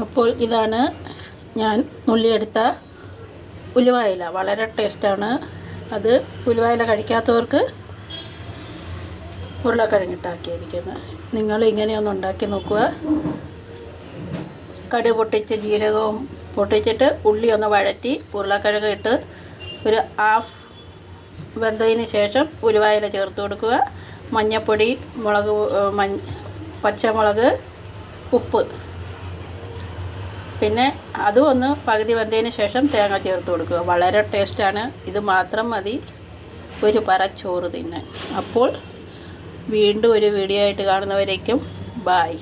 അപ്പോൾ ഇതാണ് ഞാൻ നുള്ളിയെടുത്ത ഉലുവായില. വളരെ ടേസ്റ്റാണ് അത്. ഉലുവായില കഴിക്കാത്തവർക്ക് ഉരുളക്കിഴങ്ങിട്ടാക്കിയിരിക്കുന്നത്. നിങ്ങൾ ഇങ്ങനെയൊന്ന് ഉണ്ടാക്കി നോക്കുക. കടുക് പൊട്ടിച്ച് ജീരകവും പൊട്ടിച്ചിട്ട് ഉള്ളി ഒന്ന് വഴറ്റി ഉരുളക്കിഴങ്ങ് ഇട്ട് ഒരു ഹാഫ് വെന്തതിന് ശേഷം ഉലുവായില ചേർത്ത് കൊടുക്കുക. മഞ്ഞൾപ്പൊടി, പച്ചമുളക്, ഉപ്പ്, പിന്നെ അതും ഒന്ന് പകുതി വെന്തതിന് ശേഷം തേങ്ങ ചേർത്ത് കൊടുക്കുക. വളരെ ടേസ്റ്റാണ്. ഇത് മാത്രം മതി ഒരു പറ ചോറ് തിന്നാൻ. അപ്പോൾ വീണ്ടും ഒരു വീഡിയോ ആയിട്ട് കാണുന്നവരേക്കും ബായ്.